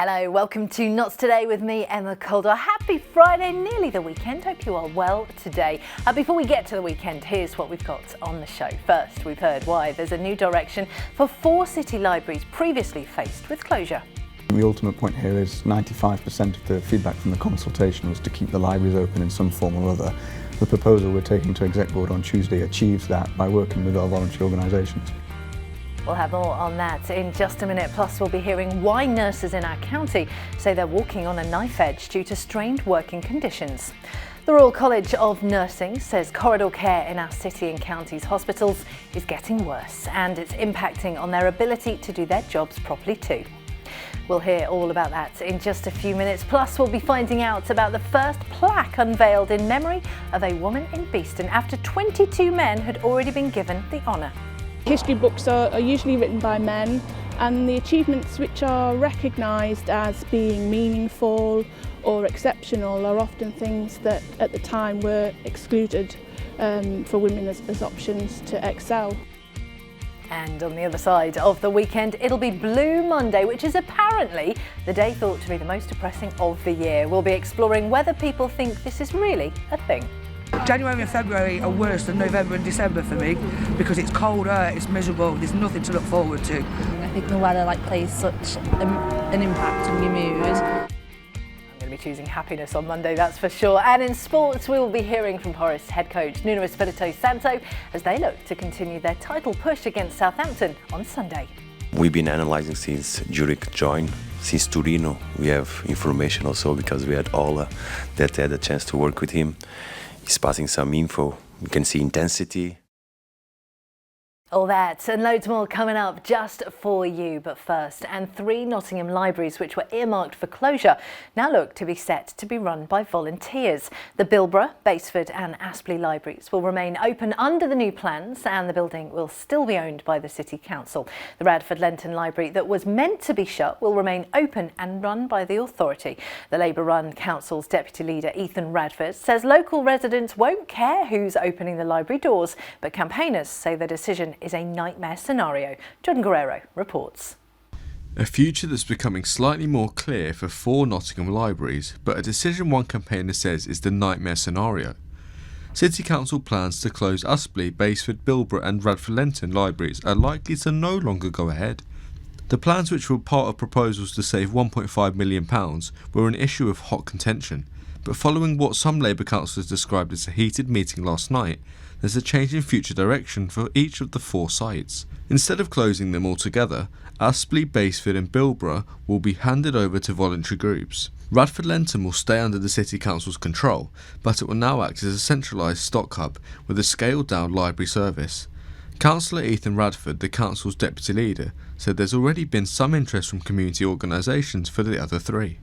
Hello, welcome to Notts Today with me, Emma Calder. Happy Friday, nearly the weekend. Hope you are well today. Before we get to the weekend, here's what we've got on the show. First, we've heard why there's a new direction for 4 city libraries previously faced with closure. The ultimate point here is 95% of the feedback from the consultation was to keep the libraries open in some form or other. The proposal we're taking to Exec Board on Tuesday achieves that by working with our voluntary organisations. We'll have more on that in just a minute. Plus, we'll be hearing why nurses in our county say they're walking on a knife edge due to strained working conditions. The Royal College of Nursing says corridor care in our city and county's hospitals is getting worse and it's impacting on their ability to do their jobs properly too. We'll hear all about that in just a few minutes. Plus, we'll be finding out about the first plaque unveiled in memory of a woman in Beeston after 22 men had already been given the honour. History books are usually written by men, and the achievements which are recognised as being meaningful or exceptional are often things that at the time were excluded for women as options to excel. And on the other side of the weekend, it'll be Blue Monday, which is apparently the day thought to be the most depressing of the year. We'll be exploring whether people think this is really a thing. January and February are worse than November and December for me because it's colder, it's miserable, there's nothing to look forward to. I think the weather plays such an impact on your mood. I'm going to be choosing happiness on Monday, that's for sure. And in sports, we will be hearing from Forest head coach Nuno Espirito Santo as they look to continue their title push against Southampton on Sunday. We've been analysing since Jurek joined. Since Torino, we have information also because we had all that had a chance to work with him. He's passing some info. We can see intensity. All that and loads more coming up just for you. But first, and 3 Nottingham libraries which were earmarked for closure now look to be set to be run by volunteers. The Bilborough, Basford and Aspley libraries will remain open under the new plans and the building will still be owned by the City Council. The Radford Lenton Library that was meant to be shut will remain open and run by the authority. The Labour-run council's deputy leader Ethan Radford says local residents won't care who's opening the library doors, but campaigners say the decision is a nightmare scenario. Jordan Guerrero reports. A future that's becoming slightly more clear for 4 Nottingham libraries, but a decision one campaigner says is the nightmare scenario. City Council plans to close Aspley, Basford, Bilborough and Radford Lenton libraries are likely to no longer go ahead. The plans, which were part of proposals to save £1.5 million, were an issue of hot contention, but following what some Labour councillors described as a heated meeting last night, there's a change in future direction for each of the 4 sites. Instead of closing them altogether, Aspley, Basford and Bilborough will be handed over to voluntary groups. Radford Lenton will stay under the City Council's control, but it will now act as a centralised stock hub with a scaled-down library service. Councillor Ethan Radford, the council's deputy leader, said there's already been some interest from community organisations for the other 3.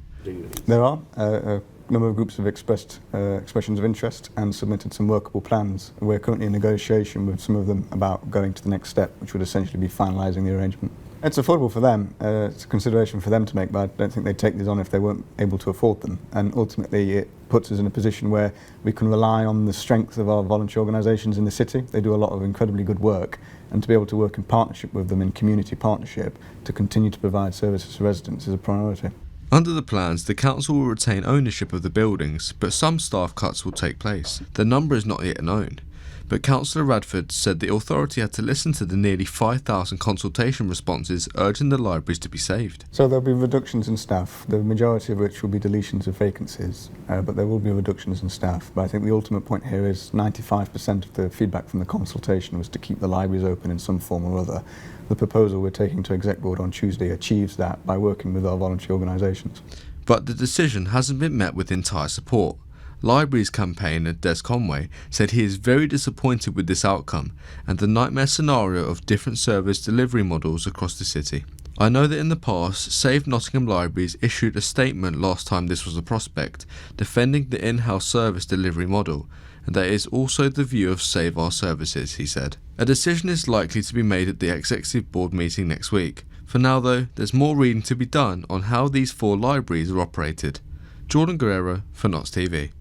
There are a number of groups have expressed expressions of interest and submitted some workable plans. We're currently in negotiation with some of them about going to the next step, which would essentially be finalising the arrangement. It's affordable for them, it's a consideration for them to make, but I don't think they'd take these on if they weren't able to afford them. And ultimately it puts us in a position where we can rely on the strength of our voluntary organisations in the city. They do a lot of incredibly good work, and to be able to work in partnership with them, in community partnership, to continue to provide services to residents is a priority. Under the plans, the council will retain ownership of the buildings, but some staff cuts will take place. The number is not yet known, but Councillor Radford said the authority had to listen to the nearly 5,000 consultation responses urging the libraries to be saved. So there'll be reductions in staff, the majority of which will be deletions of vacancies, but there will be reductions in staff. But I think the ultimate point here is 95% of the feedback from the consultation was to keep the libraries open in some form or other. The proposal we're taking to Exec Board on Tuesday achieves that by working with our voluntary organisations. But the decision hasn't been met with entire support. Libraries campaigner Des Conway said he is very disappointed with this outcome and the nightmare scenario of different service delivery models across the city. I know that in the past, Save Nottingham Libraries issued a statement last time this was a prospect, defending the in-house service delivery model, and that is also the view of Save Our Services, he said. A decision is likely to be made at the Executive Board meeting next week. For now though, there's more reading to be done on how these 4 libraries are operated. Jordan Guerrero for Notts TV.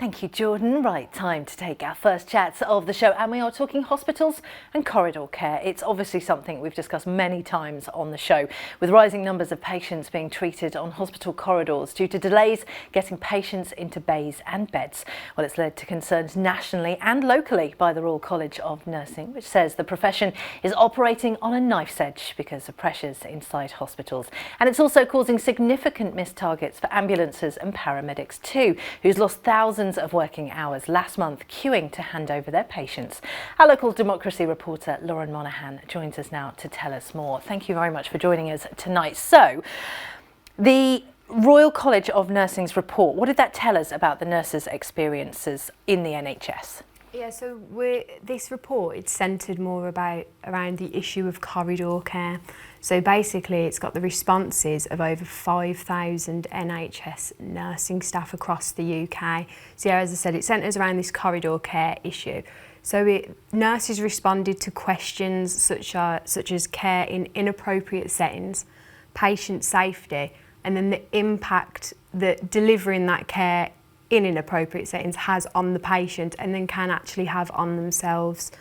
Thank you, Jordan. Right, time to take our first chats of the show, and we are talking hospitals and corridor care. It's obviously something we've discussed many times on the show, with rising numbers of patients being treated on hospital corridors due to delays getting patients into bays and beds. Well, it's led to concerns nationally and locally by the Royal College of Nursing, which says the profession is operating on a knife's edge because of pressures inside hospitals. And it's also causing significant missed targets for ambulances and paramedics too, who's lost thousands of working hours last month queuing to hand over their patients. Our local democracy reporter Lauren Monaghan joins us now to tell us more. Thank you very much for joining us tonight. So, the Royal College of Nursing's report, what did that tell us about the nurses' experiences in the NHS? Yeah, so this report, it's centred more around the issue of corridor care. So basically it's got the responses of over 5,000 NHS nursing staff across the UK. So yeah, as I said, it centres around this corridor care issue. So nurses responded to questions such as care in inappropriate settings, patient safety, and then the impact that delivering that care in inappropriate settings has on the patient and then can actually have on themselves.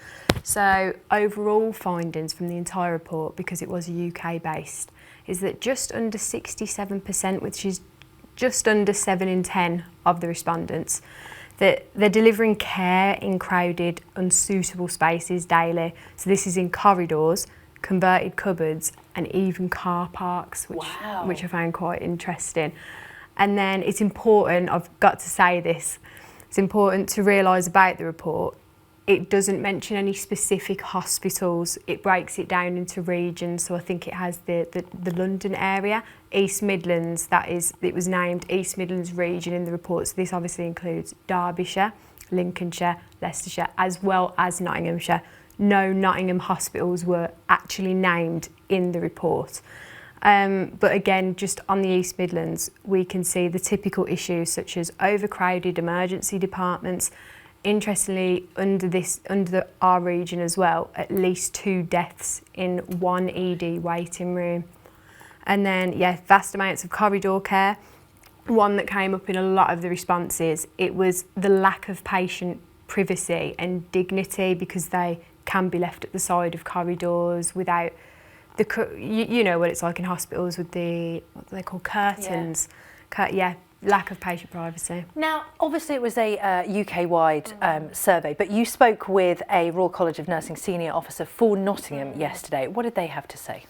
So overall findings from the entire report, because it was UK based, is that just under 67%, which is just under 7 in 10 of the respondents, that they're delivering care in crowded, unsuitable spaces daily. So this is in corridors, converted cupboards and even car parks, which I found quite interesting. And then it's important, I've got to say this, it's important to realise about the report, it doesn't mention any specific hospitals, it breaks it down into regions, so I think it has the London area, East Midlands, it was named East Midlands region in the report, so this obviously includes Derbyshire, Lincolnshire, Leicestershire, as well as Nottinghamshire. No Nottingham hospitals were actually named in the report. But again, just on the East Midlands, we can see the typical issues such as overcrowded emergency departments. Interestingly, under our region as well, at least 2 deaths in one ED waiting room. And then, yeah, vast amounts of corridor care. One that came up in a lot of the responses, it was the lack of patient privacy and dignity, because they can be left at the side of corridors without you know what it's like in hospitals with what they call curtains. Yeah. Lack of patient privacy. Now, obviously it was a UK-wide survey, but you spoke with a Royal College of Nursing senior officer for Nottingham yesterday. What did they have to say?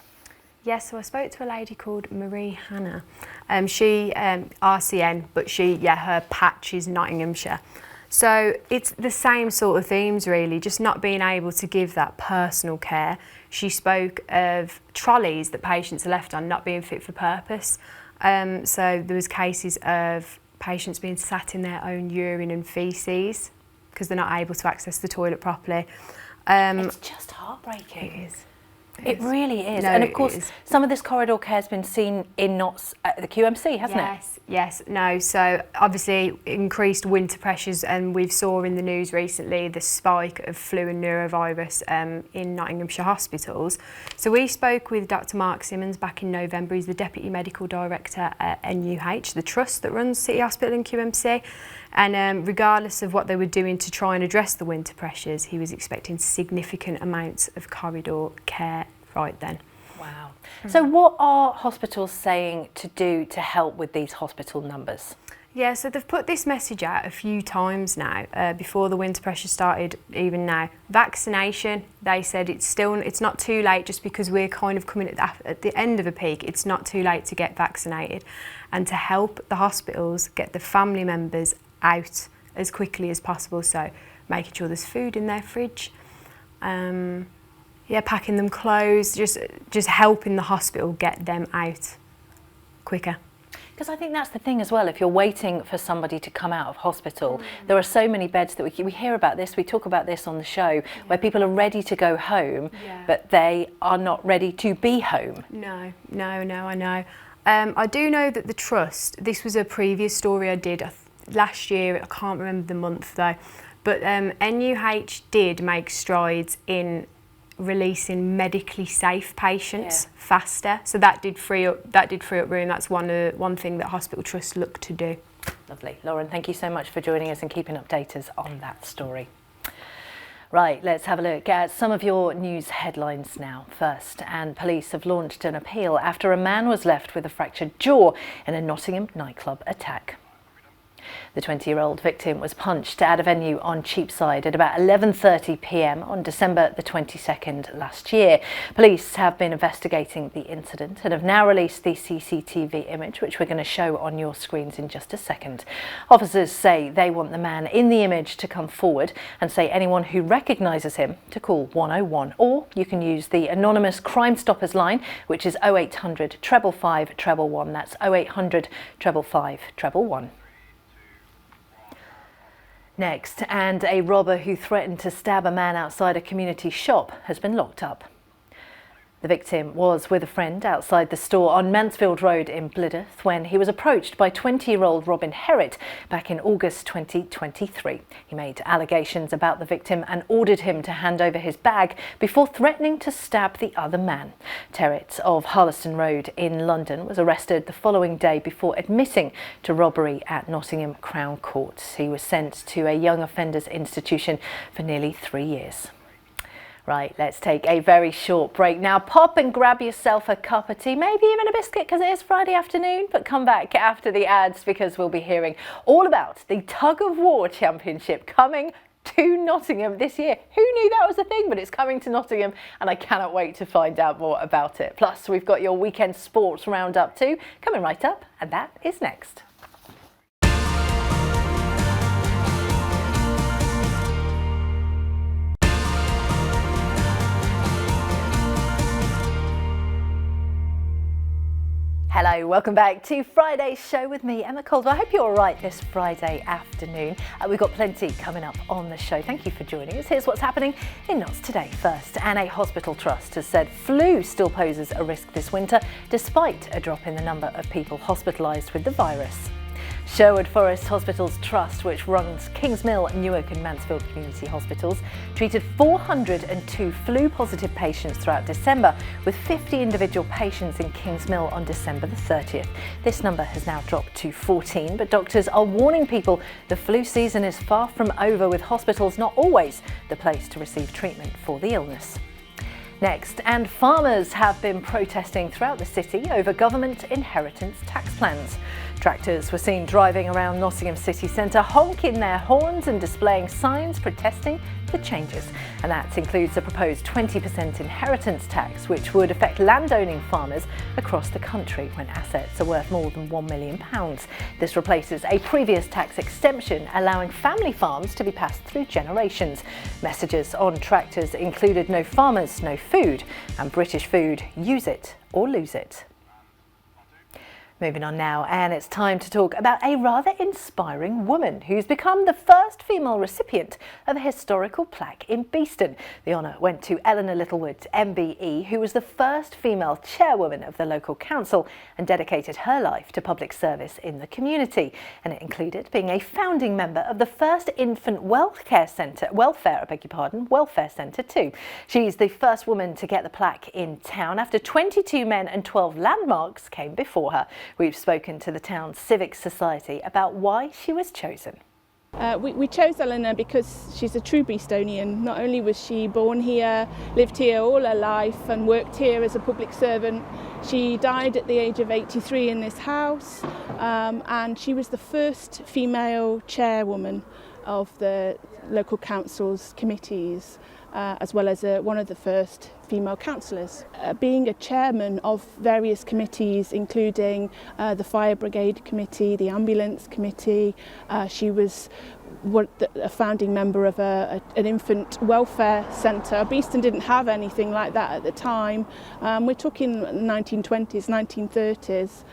Yes, so I spoke to a lady called Marie Hannah. She RCN, but her patch is Nottinghamshire. So it's the same sort of themes really, just not being able to give that personal care. She spoke of trolleys that patients are left on not being fit for purpose. So there was cases of patients being sat in their own urine and faeces because they're not able to access the toilet properly. It's just heartbreaking. It is. It really is. No, and of course, some of this corridor care has been seen in Notts at the QMC, hasn't it? Yes. No. So obviously increased winter pressures, and we saw in the news recently the spike of flu and neurovirus in Nottinghamshire hospitals. So we spoke with Dr. Mark Simmons back in November. He's the Deputy Medical Director at NUH, the trust that runs City Hospital and QMC. And regardless of what they were doing to try and address the winter pressures, he was expecting significant amounts of corridor care right then. Wow. So what are hospitals saying to do to help with these hospital numbers? Yeah, so they've put this message out a few times now, before the winter pressure started, even now. Vaccination, they said it's not too late, just because we're kind of coming at the end of a peak, it's not too late to get vaccinated. And to help the hospitals get the family members out as quickly as possible, so making sure there's food in their fridge, packing them clothes, just helping the hospital get them out quicker. Because I think that's the thing as well, if you're waiting for somebody to come out of hospital, there are so many beds that we hear about this, we talk about this on the show, where people are ready to go home, but they are not ready to be home. No, I know. I do know that the Trust, this was a previous story I did last year, I can't remember the month though, but NUH did make strides in releasing medically safe patients faster, so that did free up room. That's one thing that Hospital Trust looked to do. Lovely. Lauren, thank you so much for joining us and keeping updaters on that story. Right, let's have a look at some of your news headlines now first. And police have launched an appeal after a man was left with a fractured jaw in a Nottingham nightclub attack. The 20-year-old victim was punched at a venue on Cheapside at about 11:30 p.m. on December the 22nd last year. Police have been investigating the incident and have now released the CCTV image, which we're going to show on your screens in just a second. Officers say they want the man in the image to come forward and say anyone who recognises him to call 101, or you can use the anonymous Crime Stoppers line, which is 0800 555 111. That's 0800 555 111. Next, and a robber who threatened to stab a man outside a community shop has been locked up. The victim was with a friend outside the store on Mansfield Road in Blydydd when he was approached by 20-year-old Robin Herritt back in August 2023. He made allegations about the victim and ordered him to hand over his bag before threatening to stab the other man. Herritt of Harleston Road in London was arrested the following day before admitting to robbery at Nottingham Crown Court. He was sent to a young offenders institution for nearly 3 years. Right, let's take a very short break now. Pop and grab yourself a cup of tea, maybe even a biscuit because it is Friday afternoon, but come back after the ads because we'll be hearing all about the Tug of War Championship coming to Nottingham this year. Who knew that was a thing? But it's coming to Nottingham and I cannot wait to find out more about it. Plus, we've got your weekend sports roundup too, coming right up, and that is next. Hello, welcome back to Friday's show with me, Emma Caldwell. I hope you're all right this Friday afternoon. We've got plenty coming up on the show. Thank you for joining us. Here's what's happening in Notts today. First, a hospital trust has said flu still poses a risk this winter, despite a drop in the number of people hospitalised with the virus. Sherwood Forest Hospitals Trust, which runs Kingsmill, Newark and Mansfield Community Hospitals, treated 402 flu-positive patients throughout December, with 50 individual patients in Kingsmill on December the 30th. This number has now dropped to 14, but doctors are warning people the flu season is far from over, with hospitals not always the place to receive treatment for the illness. Next, and farmers have been protesting throughout the city over government inheritance tax plans. Tractors were seen driving around Nottingham city centre, honking their horns and displaying signs protesting the changes. And that includes a proposed 20% inheritance tax, which would affect landowning farmers across the country when assets are worth more than £1 million. This replaces a previous tax exemption allowing family farms to be passed through generations. Messages on tractors included "No farmers, no food," and British food, use it or lose it. Moving on now, and it's time to talk about a rather inspiring woman who's become the first female recipient of a historical plaque in Beeston. The honour went to Eleanor Littlewood, MBE, who was the first female chairwoman of the local council and dedicated her life to public service in the community. And it included being a founding member of the first infant welfare centre too. She's the first woman to get the plaque in town after 22 men and 12 landmarks came before her. We've spoken to the town's civic society about why she was chosen. We chose Eleanor because she's a true Beestonian. Not only was she born here, lived here all her life and worked here as a public servant, she died at the age of 83 in this house, and she was the first female chairwoman of the local council's committees, as well as one of the first female councillors. Being a chairman of various committees, including the Fire Brigade Committee, the Ambulance Committee, she was a founding member of an infant welfare centre. Beeston didn't have anything like that at the time. We're talking 1920s, 1930s.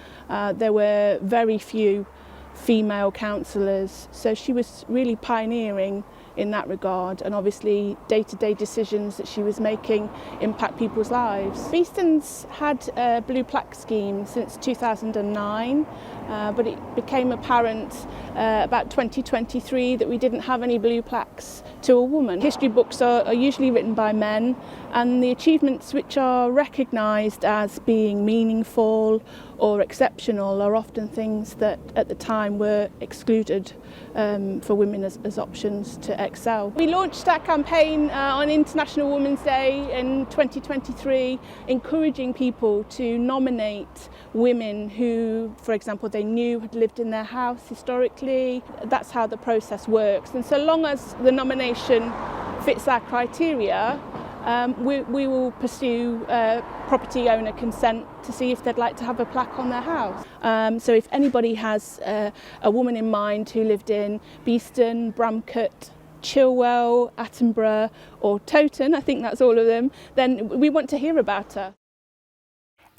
There were very few female councillors, so she was really pioneering in that regard, and obviously day-to-day decisions that she was making impact people's lives. Beeston's had a blue plaque scheme since 2009, but it became apparent about 2023 that we didn't have any blue plaques to a woman. History books are usually written by men, and the achievements which are recognised as being meaningful or exceptional are often things that at the time were excluded for women as options to excel. We launched our campaign on International Women's Day in 2023, encouraging people to nominate women who, for example, they knew had lived in their house historically. That's how the process works. And so long as the nomination fits our criteria, we will pursue property owner consent to see if they'd like to have a plaque on their house. So if anybody has a woman in mind who lived in Beeston, Bramcote, Chilwell, Attenborough or Towton, I think that's all of them, then we want to hear about her.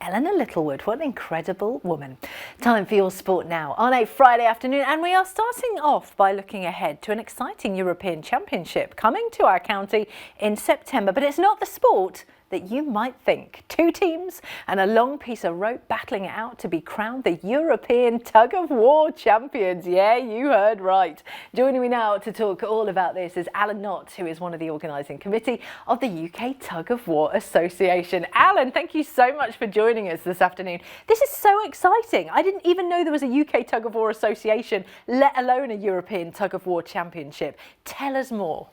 Eleanor Littlewood, what an incredible woman. Time for your sport now on a Friday afternoon, and we are starting off by looking ahead to an exciting European Championship coming to our county in September. But it's not the sport that you might think. Two teams and a long piece of rope battling it out to be crowned the European Tug of War champions. Yeah, you heard right. Joining me now to talk all about this is Alan Knott, who is one of the organising committee of the UK Tug of War Association. Alan, thank you so much for joining us this afternoon. This is so exciting. I didn't even know there was a UK Tug of War Association, let alone a European Tug of War Championship. Tell us more.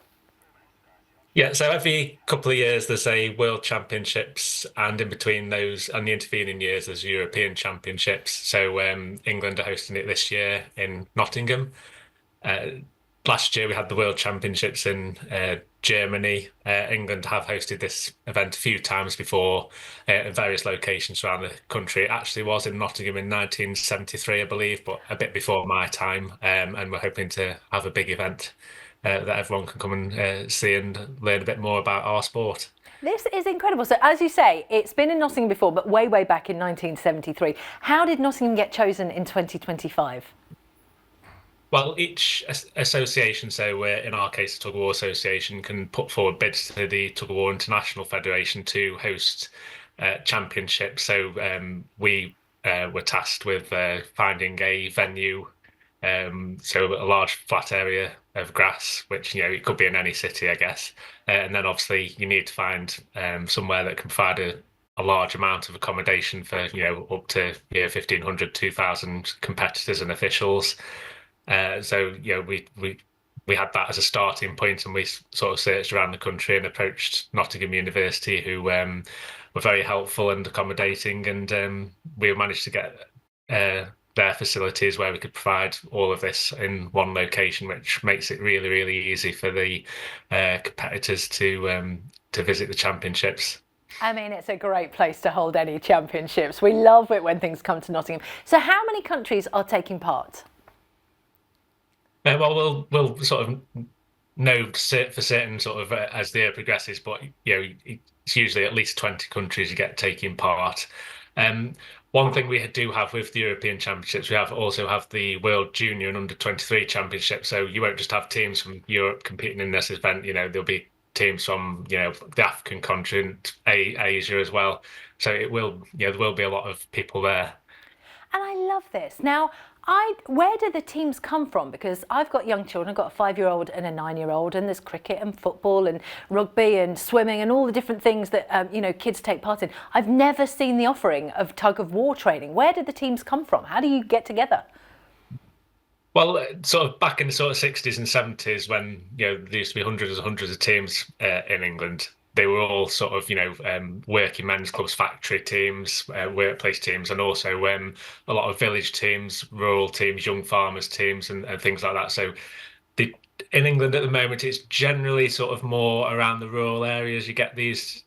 Yeah, so every couple of years there's a World Championships, and in between those and the intervening years there's European Championships. So England are hosting it this year in Nottingham. Last year we had the World Championships in Germany. England have hosted this event a few times before in various locations around the country. It actually was in Nottingham in 1973, I believe, but a bit before my time. And we're hoping to have a big event that everyone can come and see and learn a bit more about our sport. This is incredible. So as you say, it's been in Nottingham before, but way back in 1973. How did Nottingham get chosen in 2025? Well, each association, so in our case, the Tug of War Association, can put forward bids to the Tug of War International Federation to host championships. So we were tasked with finding a venue, so a large flat area of grass, which, you know, it could be in any city, I guess. And then obviously you need to find somewhere that can provide a large amount of accommodation for, you know, up to 1,500, 2,000 competitors and officials. So, you know, we had that as a starting point, and we sort of searched around the country and approached Nottingham University, who were very helpful and accommodating, and we managed to get their facilities where we could provide all of this in one location, which makes it really, really easy for the competitors to visit the championships. I mean, it's a great place to hold any championships. We love it when things come to Nottingham. So how many countries are taking part? Well, we'll sort of know for certain sort of as the year progresses, but, you know, it's usually at least 20 countries you get taking part. One thing we do have with the European Championships, we also have the World Junior and Under-23 Championships. So you won't just have teams from Europe competing in this event. You know, there'll be teams from, you know, the African continent, Asia as well. So it will, you know, there will be a lot of people there. And I love this. Now, where do the teams come from? Because I've got young children, I've got a 5-year-old and a 9-year-old, and there's cricket and football and rugby and swimming and all the different things that you know, kids take part in. I've never seen the offering of tug of war training. Where did the teams come from? How do you get together? Well, sort of back in the sort of 60s and 70s, when, you know, there used to be hundreds and hundreds of teams in England. They were all sort of, you know, working men's clubs, factory teams, workplace teams, and also a lot of village teams, rural teams, young farmers teams, and things like that. So in England at the moment, it's generally sort of more around the rural areas. You get these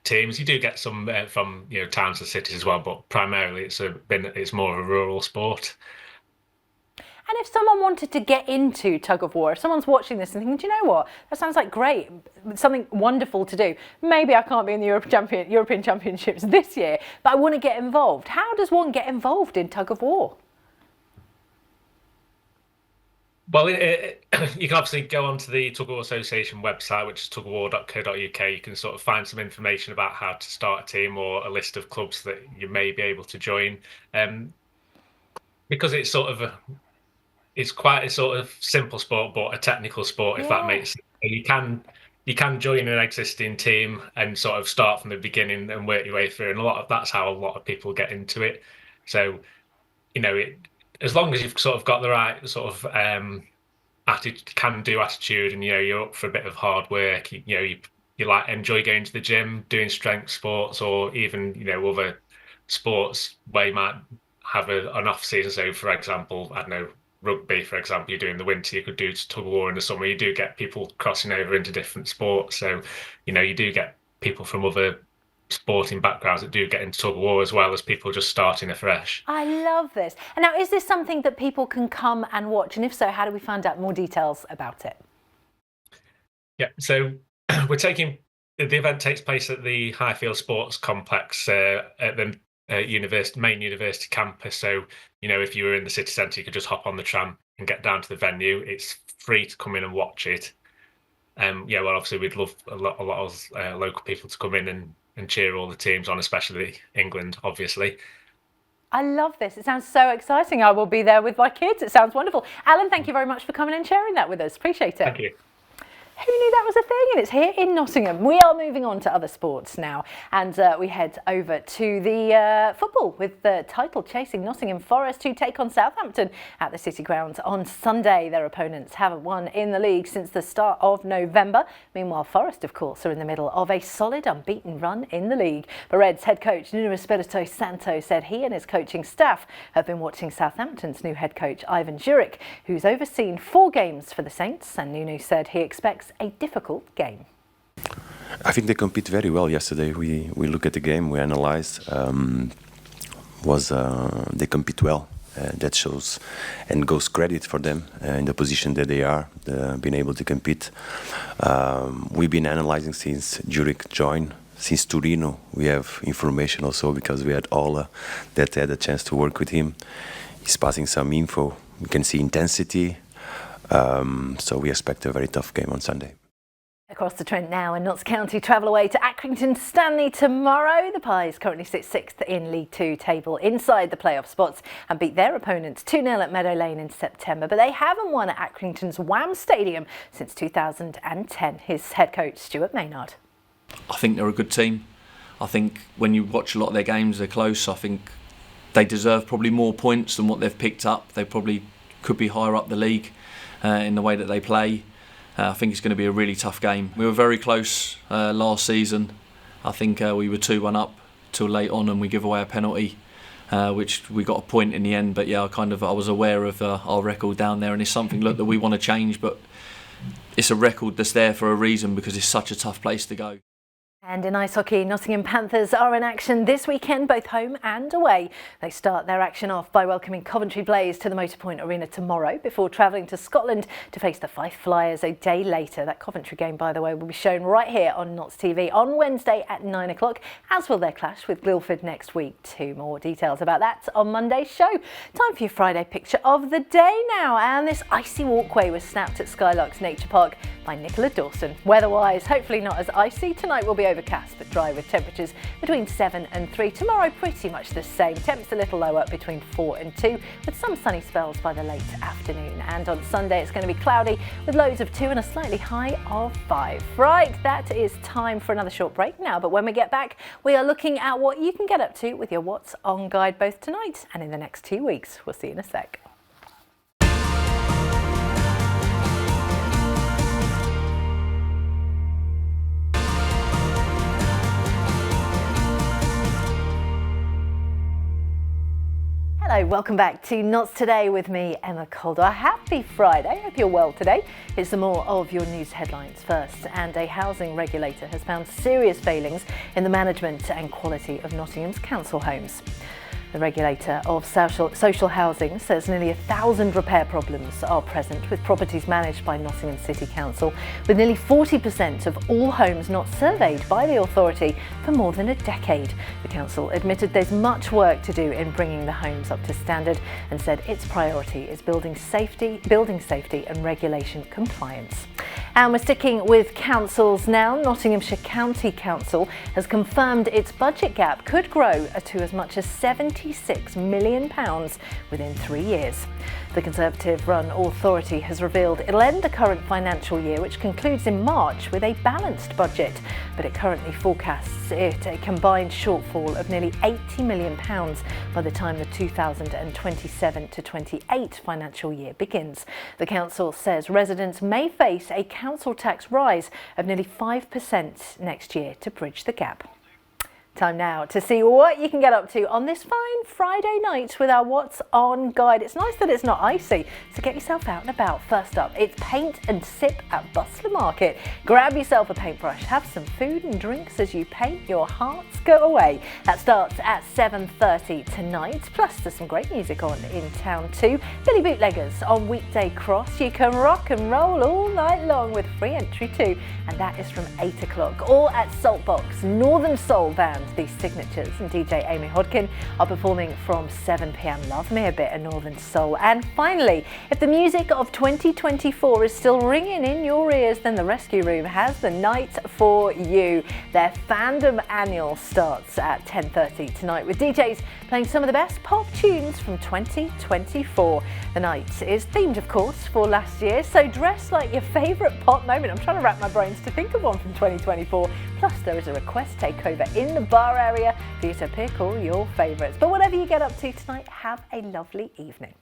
teams. You do get some from, you know, towns and cities as well, but primarily it's more of a rural sport. And if someone wanted to get into tug of war, if someone's watching this and thinking, do you know what, that sounds like great, something wonderful to do. Maybe I can't be in the European Championships this year, but I want to get involved. How does one get involved in tug of war? Well, you can obviously go onto the Tug of War Association website, which is tugofwar.co.uk. You can sort of find some information about how to start a team or a list of clubs that you may be able to join. Because it's sort of it's quite a sort of simple sport, but a technical sport, if that makes sense. You can join an existing team and sort of start from the beginning and work your way through. And that's how a lot of people get into it. So, as long as you've sort of got the right sort of can-do attitude, and you're up for a bit of hard work, you like enjoy going to the gym, doing strength sports, or even other sports where you might have an off season. So, for example, I don't know, rugby, for example, you do in the winter, you could do tug of war in the summer. You do get people crossing over into different sports. So, you do get people from other sporting backgrounds that do get into tug of war, as well as people just starting afresh. I love this. And now, is this something that people can come and watch? And if so, how do we find out more details about it? Yeah, so the event takes place at the Highfield Sports Complex at the main university campus. So, if you were in the city centre, you could just hop on the tram and get down to the venue. It's free to come in and watch it. Well, obviously we'd love a lot of local people to come in and cheer all the teams on, especially England, obviously. I love this. It sounds so exciting. I will be there with my kids. It sounds wonderful. Alan, thank you very much for coming and sharing that with us. Appreciate it. Thank you. Who knew that was a thing? And it's here in Nottingham. We are moving on to other sports now, and we head over to the football with the title-chasing Nottingham Forest, who take on Southampton at the City Ground on Sunday. Their opponents haven't won in the league since the start of November. Meanwhile, Forest, of course, are in the middle of a solid unbeaten run in the league. The Reds head coach Nuno Espirito Santo said he and his coaching staff have been watching Southampton's new head coach Ivan Juric, who's overseen 4 games for the Saints, and Nuno said he expects a difficult game. I think they compete very well yesterday. We look at the game, we analyzed. They compete well. That shows and goes credit for them in the position that they are, being able to compete. We've been analyzing since Juric joined. Since Torino, we have information also, because we had all that had a chance to work with him. He's passing some info. We can see intensity. So we expect a very tough game on Sunday. Across the Trent now, and Notts County travel away to Accrington Stanley tomorrow. The Pies currently sit 6th in League 2 table, inside the playoff spots, and beat their opponents 2-0 at Meadow Lane in September. But they haven't won at Accrington's Wham Stadium since 2010. His head coach, Stuart Maynard. I think they're a good team. I think when you watch a lot of their games, they're close. I think they deserve probably more points than what they've picked up. They probably could be higher up the league in the way that they play. I think it's going to be a really tough game. We were very close last season. I think we were 2-1 up till late on, and we give away a penalty, which we got a point in the end. But yeah, I was aware of our record down there, and it's something that we want to change. But it's a record that's there for a reason, because it's such a tough place to go. And in ice hockey, Nottingham Panthers are in action this weekend, both home and away. They start their action off by welcoming Coventry Blaze to the Motorpoint Arena tomorrow, before travelling to Scotland to face the Fife Flyers a day later. That Coventry game, by the way, will be shown right here on Notts TV on Wednesday at 9 o'clock, as will their clash with Guildford next week. 2 more details about that on Monday's show. Time for your Friday picture of the day now. And this icy walkway was snapped at Skylarks Nature Park by Nicola Dawson. Weather-wise, hopefully not as icy. Tonight will be overcast but dry, with temperatures between 7 and 3. Tomorrow pretty much the same. Temps a little lower between 4 and 2, with some sunny spells by the late afternoon. And on Sunday it's going to be cloudy with lows of 2 and a slightly high of 5. Right, that is time for another short break now, but when we get back we are looking at what you can get up to with your What's On guide, both tonight and in the next 2 weeks. We'll see you in a sec. Hello, welcome back to Notts Today with me, Emma Calder. Happy Friday, hope you're well today. Here's some more of your news headlines first. And a housing regulator has found serious failings in the management and quality of Nottingham's council homes. The regulator of social housing says nearly 1,000 repair problems are present with properties managed by Nottingham City Council, with nearly 40% of all homes not surveyed by the authority for more than a decade. The council admitted there's much work to do in bringing the homes up to standard, and said its priority is building safety and regulation compliance. And we're sticking with councils now. Nottinghamshire County Council has confirmed its budget gap could grow to as much as £76 million within 3 years. The Conservative-run authority has revealed it'll end the current financial year, which concludes in March, with a balanced budget, but it currently forecasts it a combined shortfall of nearly £80 million by the time the 2027 to 28 financial year begins. The council says residents may face a council tax rise of nearly 5% next year to bridge the gap. Time now to see what you can get up to on this fine Friday night with our What's On guide. It's nice that it's not icy, so get yourself out and about. First up, it's paint and sip at Bustler Market. Grab yourself a paintbrush, have some food and drinks as you paint your hearts go away. That starts at 7:30 tonight, plus there's some great music on in town too. Billy Bootleggers on Weekday Cross. You can rock and roll all night long with free entry too, and that is from 8 o'clock. Or at Saltbox, Northern Soul Band. These Signatures and DJ Amy Hodkin are performing from 7 p.m. Love me a bit of Northern Soul. And finally, if the music of 2024 is still ringing in your ears, then the Rescue Room has the night for you. Their Fandom Annual starts at 10:30 tonight with DJs playing some of the best pop tunes from 2024. The night is themed, of course, for last year, so dress like your favourite pop moment. I'm trying to wrap my brains to think of one from 2024. Plus, there is a request takeover in the bar area for you to pick all your favourites. But whatever you get up to tonight, have a lovely evening.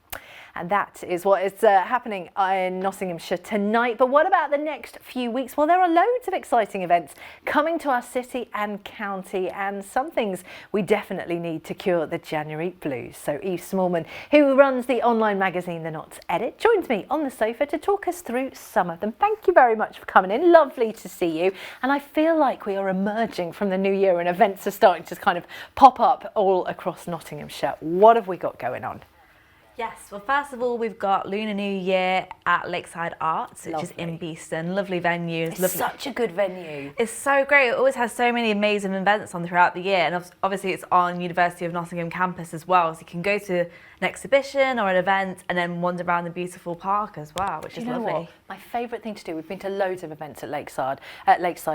And that is what is happening in Nottinghamshire tonight. But what about the next few weeks? Well, there are loads of exciting events coming to our city and county, and some things we definitely need to cure the January blues. So Eve Smallman, who runs the online magazine The Knots Edit, joins me on the sofa to talk us through some of them. Thank you very much for coming in. Lovely to see you. And I feel like we are emerging from the new year and events are starting to kind of pop up all across Nottinghamshire. What have we got going on? Yes, well, first of all, we've got Lunar New Year at Lakeside Arts, which is in Beeston. Lovely venue. It's lovely. Such a good venue. It's so great. It always has so many amazing events on throughout the year. And obviously, it's on University of Nottingham campus as well. So you can go to an exhibition or an event and then wander around the beautiful park as well, which is lovely. What? My favourite thing to do, we've been to loads of events at Lakeside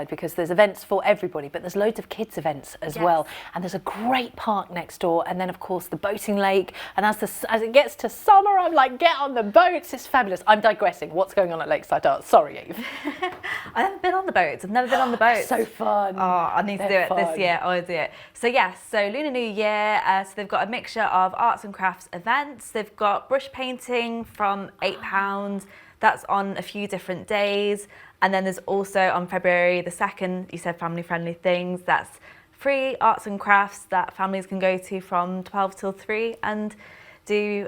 because there's events for everybody, but there's loads of kids events as well. And there's a great park next door. And then, of course, the boating lake. And as it gets to summer, I'm like, get on the boats. It's fabulous. I'm digressing. What's going on at Lakeside Arts? Sorry, Eve. I haven't been on the boats. I've never been on the boats. So fun. Oh, I need to do it this year. I'll do it. So yes, so Lunar New Year. So they've got a mixture of arts and crafts events. They've got brush painting from £8. That's on a few different days. And then there's also on February the 2nd, you said family friendly things. That's free arts and crafts that families can go to from 12 till 3 and do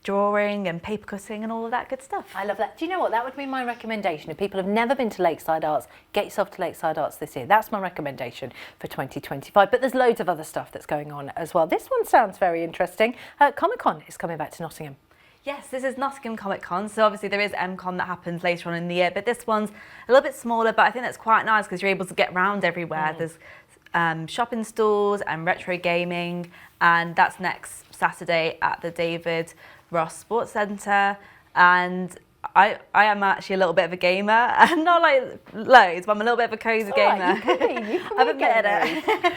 drawing and paper cutting and all of that good stuff. I love that. Do you know what? That would be my recommendation. If people have never been to Lakeside Arts, get yourself to Lakeside Arts this year. That's my recommendation for 2025. But there's loads of other stuff that's going on as well. This one sounds very interesting. Comic-Con is coming back to Nottingham. Yes, this is Nottingham Comic Con. So obviously there is MCon that happens later on in the year, but this one's a little bit smaller, but I think that's quite nice because you're able to get around everywhere. There's shopping stalls and retro gaming, and that's next Saturday at the David Ross Sports Centre. And I am actually a little bit of a gamer, and not like loads, but I'm a little bit of a cozy gamer. Right, you can be. I've admitted it.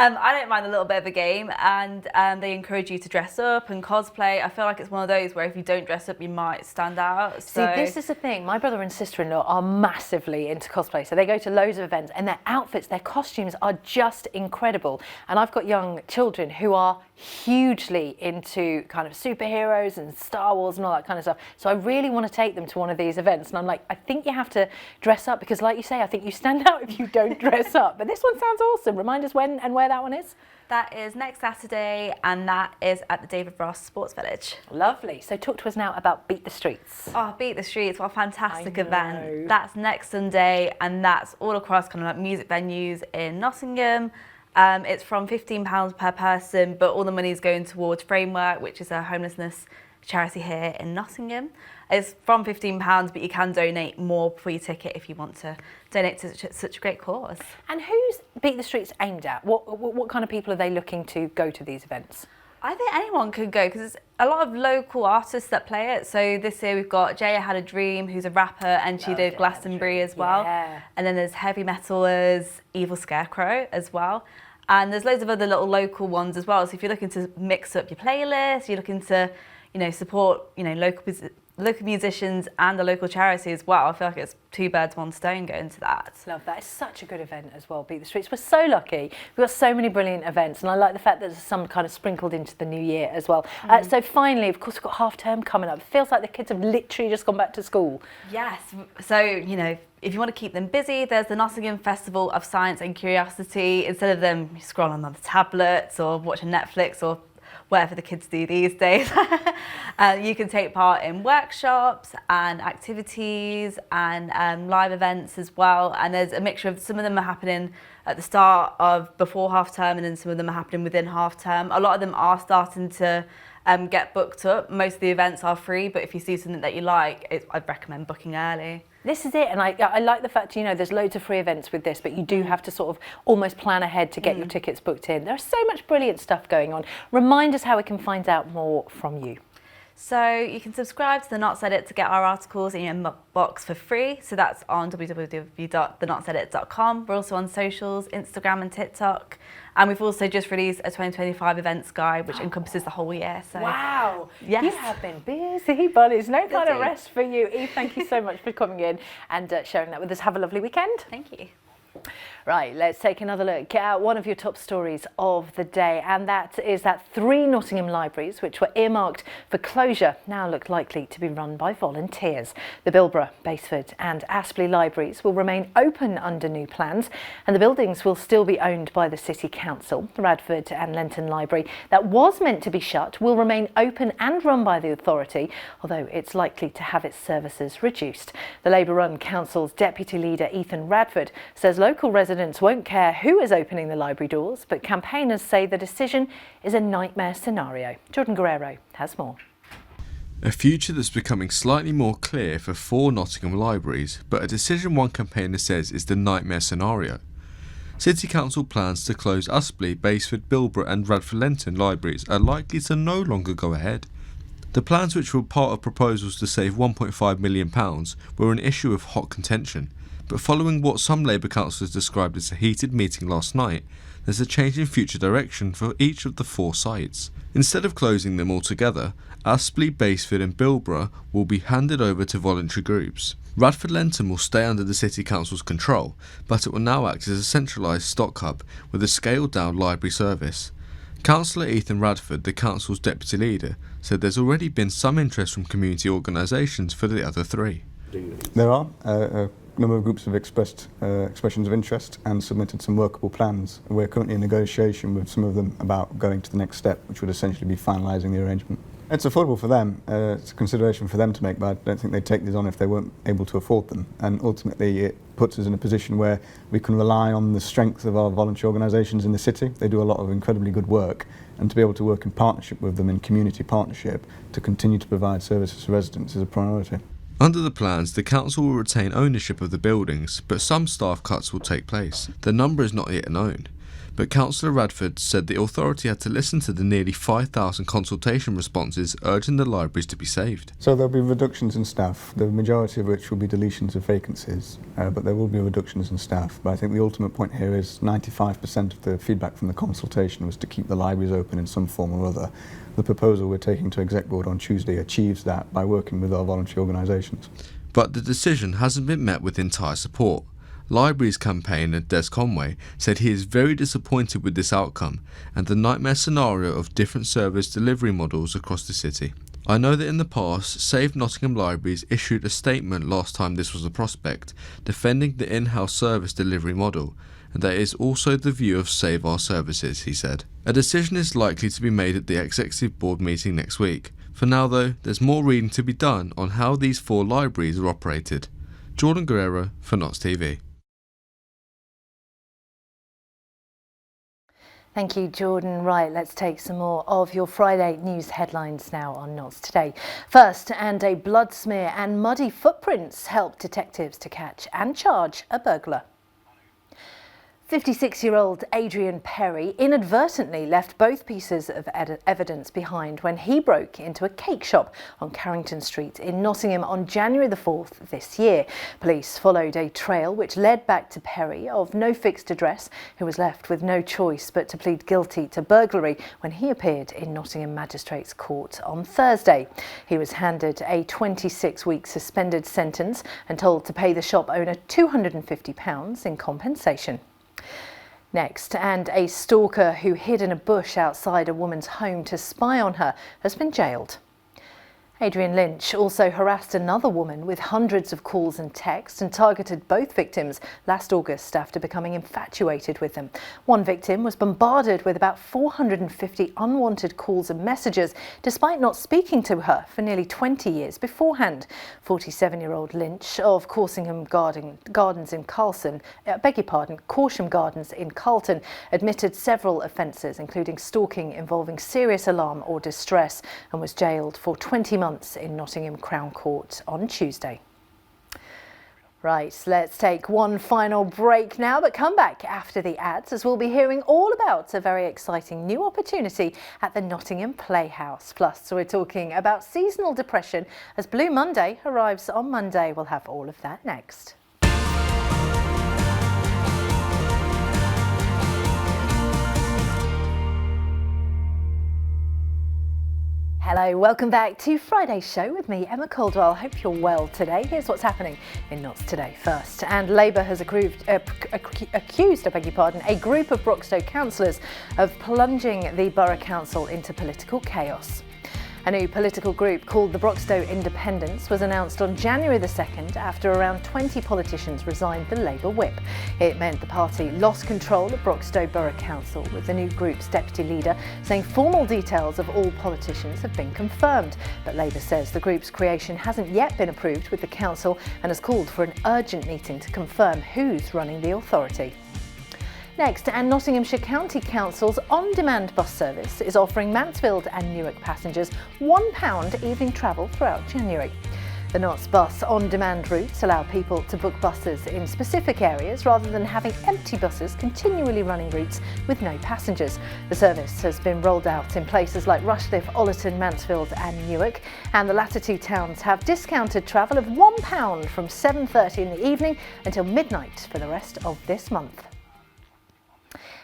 I don't mind a little bit of a game, and they encourage you to dress up and cosplay. I feel like it's one of those where if you don't dress up, you might stand out. See, this is the thing. My brother and sister-in-law are massively into cosplay, so they go to loads of events, and their outfits, their costumes are just incredible. And I've got young children who are hugely into kind of superheroes and Star Wars and all that kind of stuff. So I really want to take them to one of these events. And I'm like, I think you have to dress up because, like you say, I think you stand out if you don't dress up. But this one sounds awesome. Remind us when and where that one is. That is next Saturday, and that is at the David Ross Sports Village. Lovely. So talk to us now about Beat the Streets. Oh, Beat the Streets, what a fantastic event. That's next Sunday, and that's all across kind of like music venues in Nottingham. It's from £15 per person, but all the money is going towards Framework, which is a homelessness charity here in Nottingham. It's from £15, but you can donate more for your ticket if you want to donate to such a great cause. And who's Beat the Streets aimed at? What kind of people are they looking to go to these events? I think anyone could go because there's a lot of local artists that play it. So this year we've got Jaya Had a Dream, who's a rapper, and she did Glastonbury as well. Yeah. And then there's Heavy Metalers, Evil Scarecrow as well. And there's loads of other little local ones as well. So if you're looking to mix up your playlist, you're looking to, support, local musicians and the local charity as well. I feel like it's two birds, one stone going to that. Love that. It's such a good event as well, Beat the Streets. We're so lucky. We've got so many brilliant events, and I like the fact that there's some kind of sprinkled into the new year as well. So finally, of course, we've got half term coming up. It feels like the kids have literally just gone back to school. Yes. So, if you want to keep them busy, there's the Nottingham Festival of Science and Curiosity. Instead of them scrolling on the tablets or watching Netflix or whatever the kids do these days, you can take part in workshops and activities and live events as well. And there's a mixture of, some of them are happening at the start of before half term, and then some of them are happening within half term. A lot of them are starting to get booked up. Most of the events are free, but if you see something that you like, I'd recommend booking early. This is it, and I like the fact, there's loads of free events with this, but you do have to sort of almost plan ahead to get your tickets booked in. There's so much brilliant stuff going on. Remind us how we can find out more from you. So you can subscribe to The Not Said It to get our articles in your inbox for free. So that's on www.thenotsaidit.com. We're also on socials, Instagram and TikTok. And we've also just released a 2025 events guide, which encompasses the whole year. So wow, yes. You have been busy, buddies. No kind of rest for you. Eve, thank you so much for coming in and sharing that with us. Have a lovely weekend. Thank you. Right, let's take another look at one of your top stories of the day, and that is that 3 Nottingham libraries which were earmarked for closure now look likely to be run by volunteers. The Bilborough, Basford and Aspley libraries will remain open under new plans, and the buildings will still be owned by the City Council. The Radford and Lenton Library, that was meant to be shut, will remain open and run by the authority, although it's likely to have its services reduced. The Labour-run council's deputy leader Ethan Radford says local residents won't care who is opening the library doors, but campaigners say the decision is a nightmare scenario. Jordan Guerrero has more. A future that's becoming slightly more clear for 4 Nottingham libraries, but a decision one campaigner says is the nightmare scenario. City Council plans to close Aspley, Basford, Bilborough and Radford Lenton libraries are likely to no longer go ahead. The plans, which were part of proposals to save £1.5 million, were an issue of hot contention. But following what some Labour councillors described as a heated meeting last night, there's a change in future direction for each of the 4 sites. Instead of closing them altogether, Aspley, Basford and Bilborough will be handed over to voluntary groups. Radford Lenton will stay under the City Council's control, but it will now act as a centralised stock hub with a scaled down library service. Councillor Ethan Radford, the council's deputy leader, said there's already been some interest from community organisations for the other 3. There are. A number of groups have expressed expressions of interest and submitted some workable plans. We're currently in negotiation with some of them about going to the next step, which would essentially be finalising the arrangement. It's affordable for them, it's a consideration for them to make, but I don't think they'd take these on if they weren't able to afford them. And ultimately it puts us in a position where we can rely on the strength of our voluntary organisations in the city. They do a lot of incredibly good work, and to be able to work in partnership with them, in community partnership, to continue to provide services to residents is a priority. Under the plans, the council will retain ownership of the buildings, but some staff cuts will take place. The number is not yet known. But Councillor Radford said the authority had to listen to the nearly 5,000 consultation responses urging the libraries to be saved. So there'll be reductions in staff, the majority of which will be deletions of vacancies, but there will be reductions in staff. But I think the ultimate point here is 95% of the feedback from the consultation was to keep the libraries open in some form or other. The proposal we're taking to Exec Board on Tuesday achieves that by working with our voluntary organisations. But the decision hasn't been met with entire support. Libraries campaigner Des Conway said he is very disappointed with this outcome and the nightmare scenario of different service delivery models across the city. I know that in the past, Save Nottingham Libraries issued a statement last time this was a prospect, defending the in-house service delivery model, and that is also the view of Save Our Services, he said. A decision is likely to be made at the Executive Board meeting next week. For now though, there's more reading to be done on how these 4 libraries are operated. Jordan Guerrero for Notts TV. Thank you, Jordan. Right, let's take some more of your Friday news headlines now on Notts Today. First, and a blood smear and muddy footprints help detectives to catch and charge a burglar. 56-year-old Adrian Perry inadvertently left both pieces of evidence behind when he broke into a cake shop on Carrington Street in Nottingham on January the 4th this year. Police followed a trail which led back to Perry, of no fixed address, who was left with no choice but to plead guilty to burglary when he appeared in Nottingham Magistrates Court on Thursday. He was handed a 26-week suspended sentence and told to pay the shop owner £250 in compensation. Next, and a stalker who hid in a bush outside a woman's home to spy on her has been jailed. Adrian Lynch also harassed another woman with hundreds of calls and texts and targeted both victims last August after becoming infatuated with them. One victim was bombarded with about 450 unwanted calls and messages despite not speaking to her for nearly 20 years beforehand. 47-year-old Lynch of Corsham Gardens in Carlton, Corsham Gardens in Carlton, admitted several offences, including stalking involving serious alarm or distress, and was jailed for 20 months in Nottingham Crown Court on Tuesday. Right, let's take one final break now, but come back after the ads as we'll be hearing all about a very exciting new opportunity at the Nottingham Playhouse. Plus, we're talking about seasonal depression as Blue Monday arrives on Monday. We'll have all of that next. Hello, welcome back to Friday's show with me, Emma Caldwell. Hope you're well today. Here's what's happening in Notts Today first. And Labour has accused a group of Broxtowe councillors of plunging the Borough Council into political chaos. A new political group called the Broxtowe Independents was announced on January the 2nd after around 20 politicians resigned the Labour whip. It meant the party lost control of Broxtowe Borough Council, with the new group's deputy leader saying formal details of all politicians have been confirmed. But Labour says the group's creation hasn't yet been approved with the council and has called for an urgent meeting to confirm who's running the authority. Next, and Nottinghamshire County Council's on-demand bus service is offering Mansfield and Newark passengers £1 evening travel throughout January. The Notts Bus on-demand routes allow people to book buses in specific areas rather than having empty buses continually running routes with no passengers. The service has been rolled out in places like Rushcliffe, Ollerton, Mansfield and Newark, and the latter two towns have discounted travel of £1 from 7:30 in the evening until midnight for the rest of this month.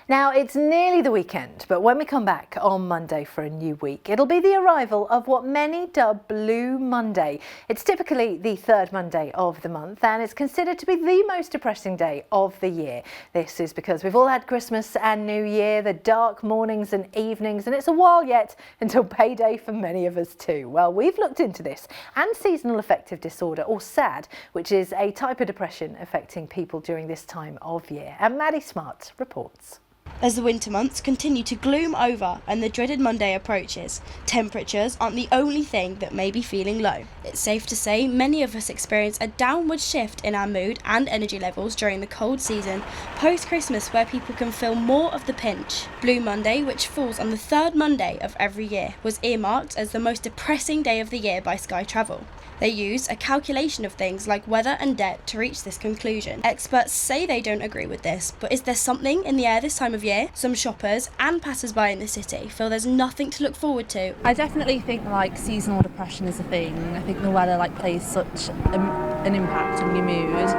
Now, it's nearly the weekend, but when we come back on Monday for a new week, it'll be the arrival of what many dub Blue Monday. It's typically the third Monday of the month, and it's considered to be the most depressing day of the year. This is because we've all had Christmas and New Year, the dark mornings and evenings, and it's a while yet until payday for many of us too. Well, we've looked into this and seasonal affective disorder, or SAD, which is a type of depression affecting people during this time of year. And Maddie Smart reports. As the winter months continue to gloom over and the dreaded Monday approaches, temperatures aren't the only thing that may be feeling low. It's safe to say many of us experience a downward shift in our mood and energy levels during the cold season post-Christmas, where people can feel more of the pinch. Blue Monday, which falls on the third Monday of every year, was earmarked as the most depressing day of the year by Sky Travel. They used a calculation of things like weather and debt to reach this conclusion. Experts say they don't agree with this, but is there something in the air this time of year? Some shoppers and passers-by in the city feel there's nothing to look forward to. I definitely think seasonal depression is a thing. I think the weather plays such an impact on your mood.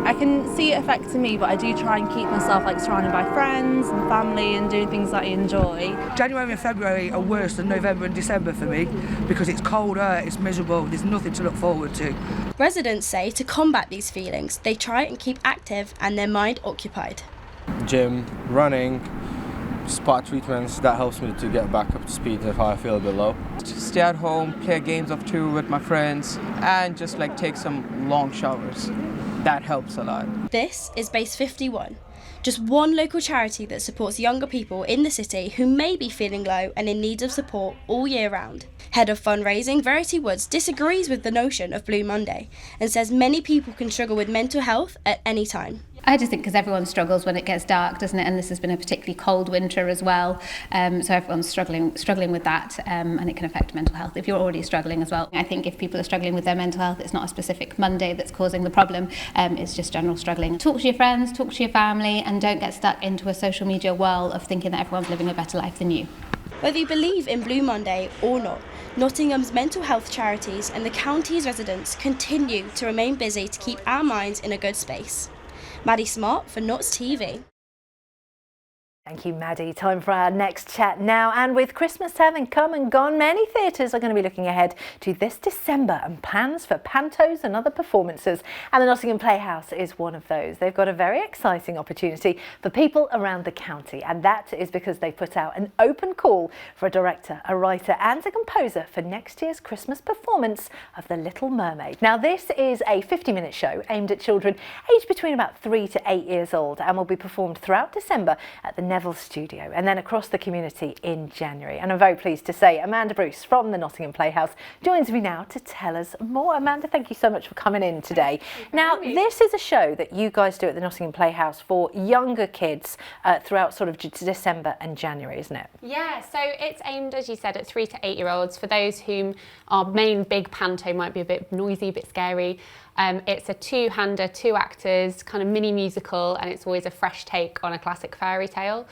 I can see it affecting me, but I do try and keep myself surrounded by friends and family and doing things that I enjoy. January and February are worse than November and December for me because it's colder, it's miserable, there's nothing to look forward to. Residents say to combat these feelings, they try and keep active and their mind occupied. Gym, running, spa treatments, that helps me to get back up to speed if I feel a bit low. Just stay at home, play games of two with my friends, and just take some long showers. That helps a lot. This is Base 51, just one local charity that supports younger people in the city who may be feeling low and in need of support all year round. Head of fundraising Verity Woods disagrees with the notion of Blue Monday and says many people can struggle with mental health at any time. I just think because everyone struggles when it gets dark, doesn't it? And this has been a particularly cold winter as well. So everyone's struggling with that, and it can affect mental health if you're already struggling as well. I think if people are struggling with their mental health, it's not a specific Monday that's causing the problem. It's just general struggling. Talk to your friends, talk to your family. away and don't get stuck into a social media whirl of thinking that everyone's living a better life than you. Whether you believe in Blue Monday or not, Nottingham's mental health charities and the county's residents continue to remain busy to keep our minds in a good space. Maddie Smart for Notts TV. Thank you, Maddie. Time for our next chat now. And with Christmas having come and gone, many theatres are going to be looking ahead to this December and plans for pantos and other performances. And the Nottingham Playhouse is one of those. They've got a very exciting opportunity for people around the county. And that is because they put out an open call for a director, a writer and a composer for next year's Christmas performance of The Little Mermaid. Now, this is a 50-minute show aimed at children aged between about 3 to 8 years old and will be performed throughout December at the Neville Studio and then across the community in January. And I'm very pleased to say Amanda Bruce from the Nottingham Playhouse joins me now to tell us more. Amanda, thank you so much for coming in today. Now, this is a show that you guys do at the Nottingham Playhouse for younger kids throughout sort of December and January, isn't it? Yeah, so it's aimed, as you said, at 3 to 8 year olds. For those whom our main big panto might be a bit noisy, a bit scary. It's a two-hander, 2 actors, kind of mini musical, and it's always a fresh take on a classic fairy tale.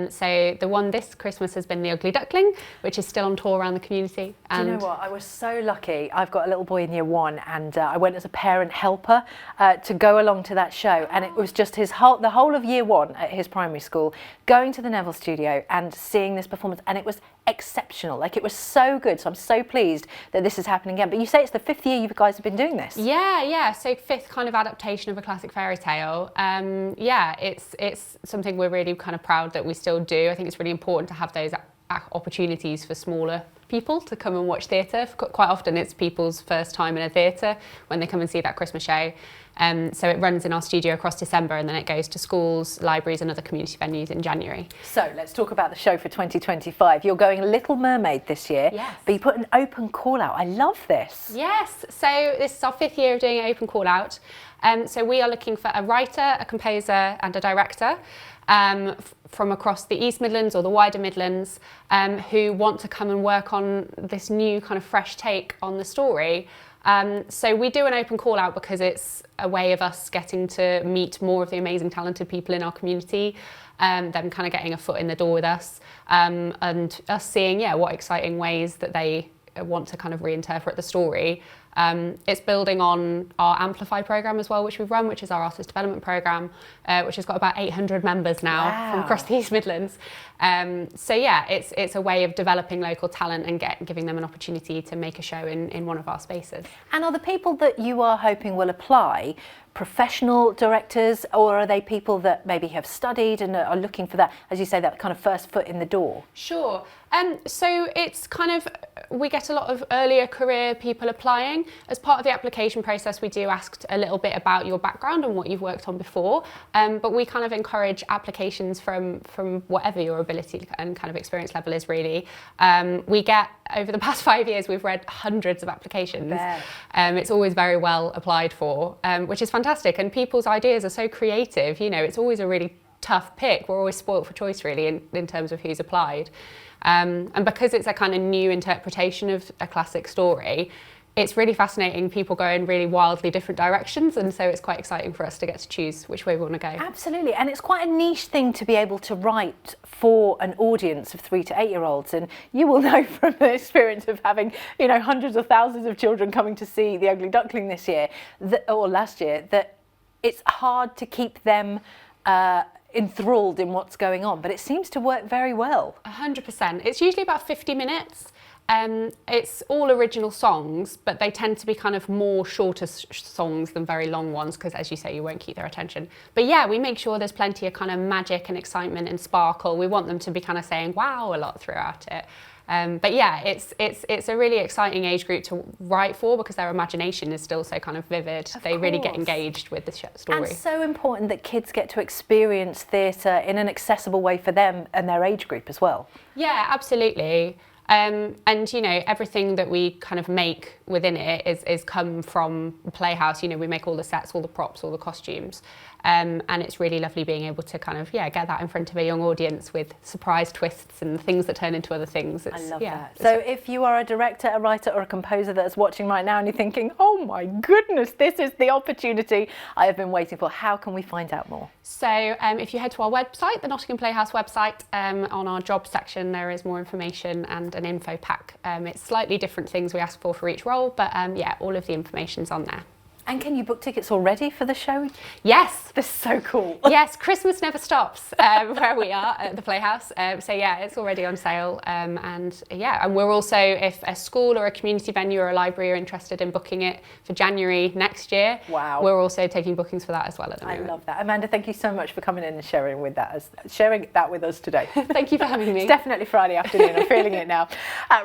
So the one this Christmas has been The Ugly Duckling, which is still on tour around the community. And do you know what? I was so lucky. I've got a little boy in year 1 and I went as a parent helper to go along to that show. And it was just the whole of year 1 at his primary school, going to the Neville Studio and seeing this performance. And it was exceptional. Like, it was so good. So I'm so pleased that this is happening again. But you say it's the 5th year you guys have been doing this. Yeah. So 5th kind of adaptation of a classic fairy tale. Yeah, it's something we're really kind of proud that we still do. I think it's really important to have those opportunities for smaller people to come and watch theatre. Quite often it's people's first time in a theatre when they come and see that Christmas show. So it runs in our studio across December and then it goes to schools, libraries and other community venues in January. So let's talk about the show for 2025. You're going Little Mermaid this year, yes. But you put an open call out. I love this. Yes, so this is our 5th year of doing an open call out. So we are looking for a writer, a composer and a director from across the East Midlands or the wider Midlands who want to come and work on this new kind of fresh take on the story. So we do an open call out because it's a way of us getting to meet more of the amazing talented people in our community, them kind of getting a foot in the door with us and us seeing what exciting ways that they want to kind of reinterpret the story. It's building on our Amplify programme as well, which we've run, which is our artist development programme, which has got about 800 members now from across the East Midlands. So yeah, it's a way of developing local talent and giving them an opportunity to make a show in one of our spaces. And are the people that you are hoping will apply professional directors, or are they people that maybe have studied and are looking for that, as you say, that kind of first foot in the door? Sure. So it's kind of, we get a lot of earlier career people applying. As part of the application process, we do ask a little bit about your background and what you've worked on before, but we kind of encourage applications from whatever your ability and kind of experience level is really. We get, over the past 5 years, we've read hundreds of applications. It's always very well applied for, which is fantastic. And people's ideas are so creative, you know, it's always a really tough pick. We're always spoilt for choice really in terms of who's applied. And because it's a kind of new interpretation of a classic story, it's really fascinating. People go in really wildly different directions, and so it's quite exciting for us to get to choose which way we want to go. Absolutely, and it's quite a niche thing to be able to write for an audience of 3 to 8 year olds, and you will know from the experience of having, you know, hundreds of thousands of children coming to see The Ugly Duckling this year, or last year, that it's hard to keep them enthralled in what's going on, but it seems to work very well. 100%. It's usually about 50 minutes. It's all original songs, but they tend to be kind of more shorter songs than very long ones because, as you say, you won't keep their attention. But yeah, we make sure there's plenty of kind of magic and excitement and sparkle. We want them to be kind of saying wow a lot throughout it. But yeah, it's a really exciting age group to write for because their imagination is still so kind of vivid. They really get engaged with the story. And so important that kids get to experience theatre in an accessible way for them and their age group as well. Yeah, absolutely. And you know, everything that we kind of make within it is come from Playhouse. You know, we make all the sets, all the props, all the costumes. And it's really lovely being able to kind of, get that in front of a young audience with surprise twists and things that turn into other things. I love that. So if you are a director, a writer or a composer that's watching right now and you're thinking, oh my goodness, this is the opportunity I have been waiting for, how can we find out more? So if you head to our website, the Nottingham Playhouse website, on our job section there is more information and an info pack. It's slightly different things we ask for each role, but all of the information's on there. And can you book tickets already for the show? Yes. This is so cool. Yes, Christmas never stops where we are at the Playhouse. So it's already on sale. And we're also, if a school or a community venue or a library are interested in booking it for January next year, wow, we're also taking bookings for that as well at the moment. I love that. Amanda, thank you so much for coming in and sharing that with us today. Thank you for having me. It's definitely Friday afternoon. I'm feeling it now.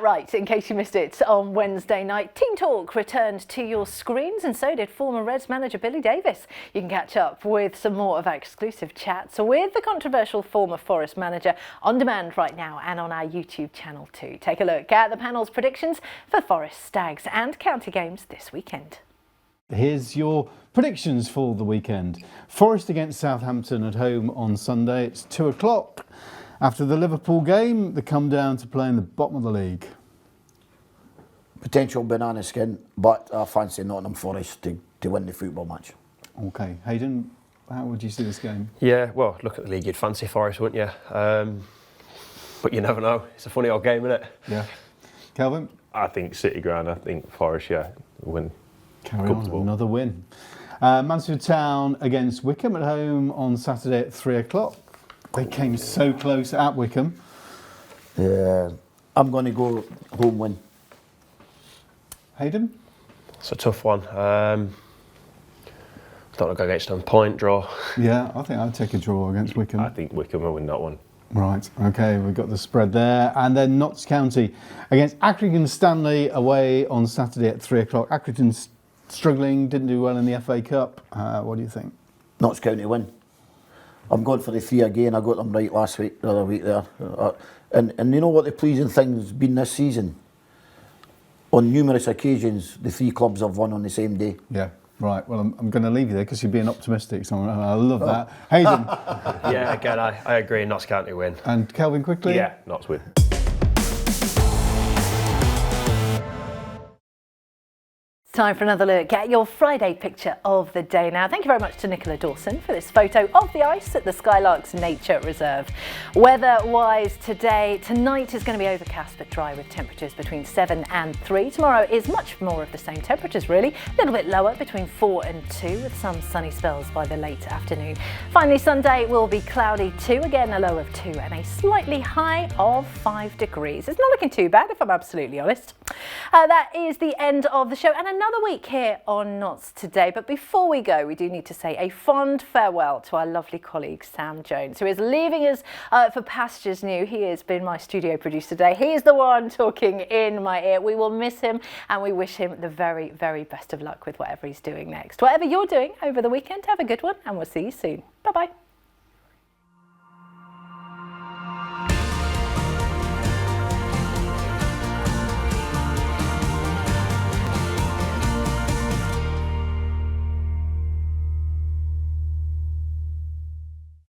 Right, in case you missed it, on Wednesday night, Team Talk returned to your screens, and so did former Reds manager Billy Davies. You can catch up with some more of our exclusive chats with the controversial former Forest manager on demand right now and on our YouTube channel too. Take a look at the panel's predictions for Forest, Stags and county games this weekend. Here's your predictions for the weekend. Forest against Southampton at home on Sunday. It's 2 o'clock. After the Liverpool game, they come down to play in the bottom of the league. Potential banana skin, but I fancy Nottingham Forest to win the football match. OK. Hayden, how would you see this game? Yeah, well, look at the league, you'd fancy Forest, wouldn't you? But you never know. It's a funny old game, isn't it? Yeah. Kelvin? I think City Ground, I think Forest, win. Carry on, another win. Mansfield Town against Wickham at home on Saturday at 3 o'clock. They came so close at Wickham. I'm going to go home win. Hayden? It's a tough one. I don't want to go against them. Point draw. Yeah, I think I'd take a draw against Wickham. I think Wickham will win that one. Right, OK, we've got the spread there. And then Notts County against Accrington Stanley away on Saturday at 3 o'clock. Accrington's struggling, didn't do well in the FA Cup. What do you think? Notts County win. I'm going for the 3 again. I got them right the other week there. And you know what the pleasing thing's been this season? On numerous occasions, the 3 clubs have won on the same day. Yeah, right. Well, I'm going to leave you there because you're being optimistic. So I love that. Hayden? Yeah, again, I agree. Notts County win. And Kelvin, quickly? Yeah, Notts win. Time for another look at your Friday picture of the day now. Thank you very much to Nicola Dawson for this photo of the ice at the Skylarks Nature Reserve. Weather-wise tonight is going to be overcast but dry with temperatures between 7 and 3. Tomorrow is much more of the same temperatures really, a little bit lower between 4 and 2 with some sunny spells by the late afternoon. Finally, Sunday will be cloudy too, again a low of 2 and a slightly high of 5 degrees. It's not looking too bad if I'm absolutely honest. That is the end of the show and another week here on Notts Today. But before we go, we do need to say a fond farewell to our lovely colleague Sam Jones, who is leaving us for pastures new. He has been my studio producer today. He's the one talking in my ear. We will miss him and we wish him the very, very best of luck with whatever he's doing next. Whatever you're doing over the weekend, have a good one and we'll see you soon. Bye-bye.